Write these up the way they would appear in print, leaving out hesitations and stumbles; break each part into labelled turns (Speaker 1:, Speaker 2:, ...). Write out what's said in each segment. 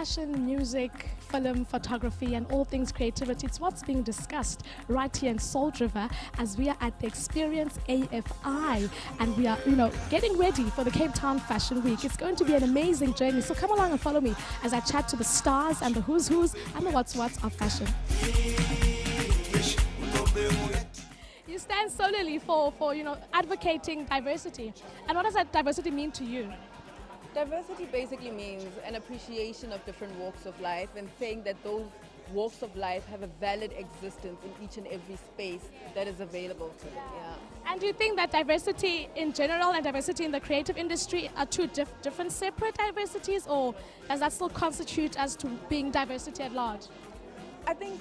Speaker 1: fashion, music, film, photography, and all things creativity. It's what's being discussed right here in Salt River as we are at the Experience AFI, and we are, getting ready for the Cape Town Fashion Week. It's going to be an amazing journey. So come along and follow me as I chat to the stars and the who's and the what's of fashion. You stand solely for advocating diversity. And what does that diversity mean to you?
Speaker 2: Diversity basically means an appreciation of different walks of life and saying that those walks of life have a valid existence in each and every space that is available to them. Yeah.
Speaker 1: And do you think that diversity in general and diversity in the creative industry are two different separate diversities, or does that still constitute as to being diversity at large?
Speaker 2: I think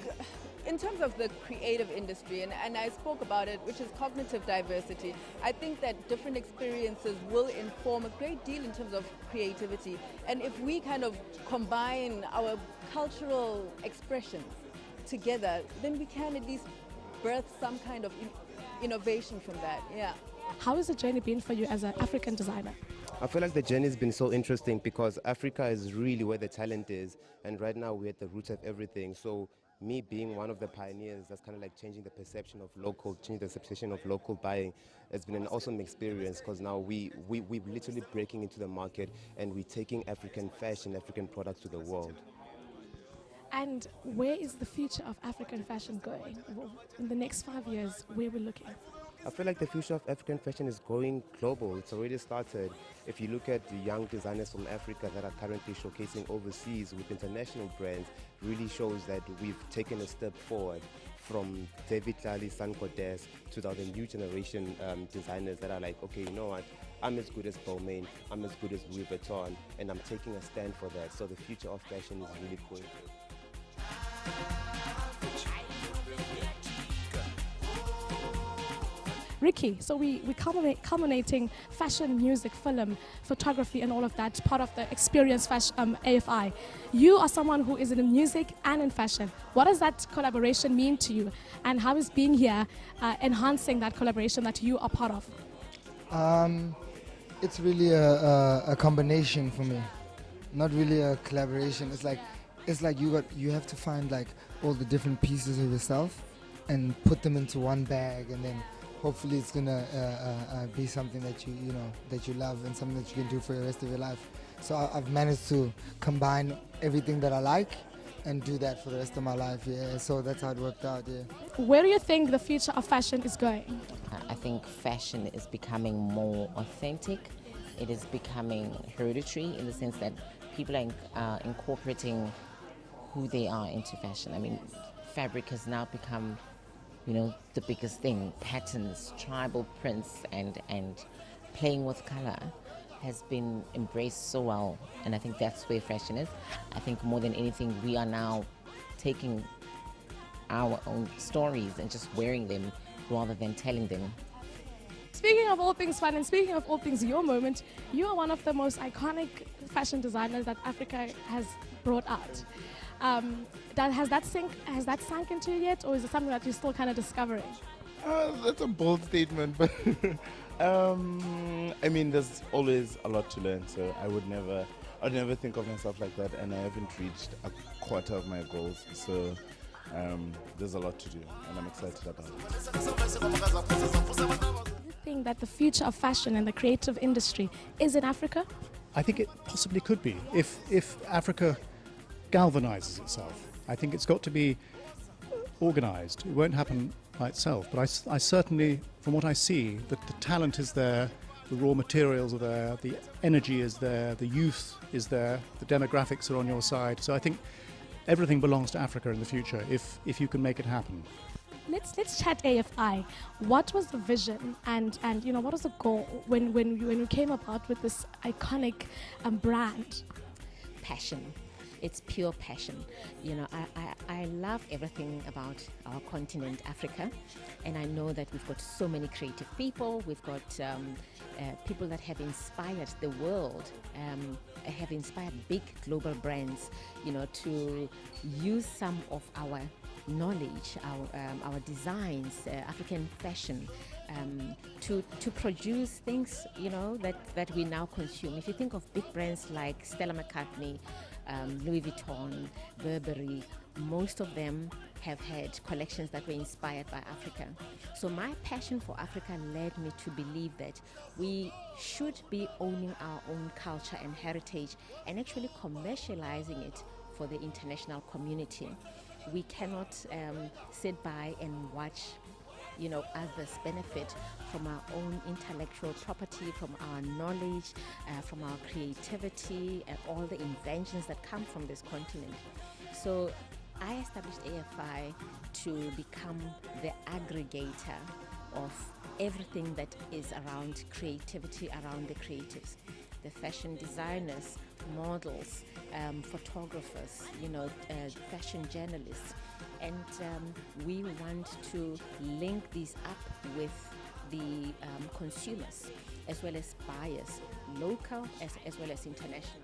Speaker 2: in terms of the creative industry, and I spoke about it, which is cognitive diversity, I think that different experiences will inform a great deal in terms of creativity. And if we kind of combine our cultural expressions together, then we can at least birth some kind of innovation from that. Yeah.
Speaker 1: How has the journey been for you as an African designer?
Speaker 3: I feel like the journey has been so interesting because Africa is really where the talent is, and right now we're at the root of everything. So me being one of the pioneers, that's kind of like changing the perception of local buying. It's been an awesome experience because now we're literally breaking into the market and we're taking African fashion, African products to the world.
Speaker 1: And where is the future of African fashion going? In the next 5 years, where we're looking?
Speaker 3: I feel like the future of African fashion is going global. It's already started. If you look at the young designers from Africa that are currently showcasing overseas with international brands, really shows that we've taken a step forward from David Lally, Sankodes to the new generation designers that are like, okay, you know what? I'm as good as Balmain, I'm as good as Louis Vuitton, and I'm taking a stand for that. So the future of fashion is really cool.
Speaker 1: Ricky, so we culminating fashion, music, film, photography, and all of that, part of the Experience Fashion AFI. You are someone who is in music and in fashion. What does that collaboration mean to you, and how is being here enhancing that collaboration that you are part of?
Speaker 4: It's really a combination for me, not really a collaboration. It's like you have to find like all the different pieces of yourself and put them into one bag, and then hopefully it's gonna be something that you love and something that you can do for the rest of your life. So I've managed to combine everything that I like and do that for the rest of my life. Yeah, so that's how it worked out. Yeah.
Speaker 1: Where do you think the future of fashion is going?
Speaker 5: I think fashion is becoming more authentic. It is becoming hereditary in the sense that people are incorporating who they are into fashion. I mean, fabric has now become the biggest thing. Patterns, tribal prints, and playing with color has been embraced so well, and I think that's where fashion is. I think more than anything, we are now taking our own stories and just wearing them rather than telling them.
Speaker 1: Speaking of all things fun and speaking of all things your moment, you are one of the most iconic fashion designers that Africa has brought out. Has that sunk into you yet, or is it something that you're still kind of discovering?
Speaker 6: That's a bold statement, but I mean, there's always a lot to learn. So I'd never think of myself like that, and I haven't reached a quarter of my goals. So there's a lot to do, and I'm excited about it.
Speaker 1: Do you think that the future of fashion and the creative industry is in Africa?
Speaker 7: I think it possibly could be if Africa galvanizes itself. I think it's got to be organized. It won't happen by itself, but I certainly, from what I see, that the talent is there, the raw materials are there, the energy is there, the youth is there, the demographics are on your side. So I think everything belongs to Africa in the future if you can make it happen.
Speaker 1: Let's chat AFI. What was the vision and what was the goal when you came about with this iconic brand?
Speaker 5: Passion. It's pure passion. I love everything about our continent, Africa, and I know that we've got so many creative people. We've got people that have inspired the world, have inspired big global brands, to use some of our knowledge, our designs, African fashion, to produce things, that we now consume. If you think of big brands like Stella McCartney, Louis Vuitton, Burberry, most of them have had collections that were inspired by Africa. So my passion for Africa led me to believe that we should be owning our own culture and heritage and actually commercializing it for the international community. We cannot sit by and watch others benefit from our own intellectual property, from our knowledge, from our creativity, and all the inventions that come from this continent. So I established AFI to become the aggregator of everything that is around creativity, around the creatives, the fashion designers, models, photographers, fashion journalists. And we want to link these up with the consumers as well as buyers, local as well as international.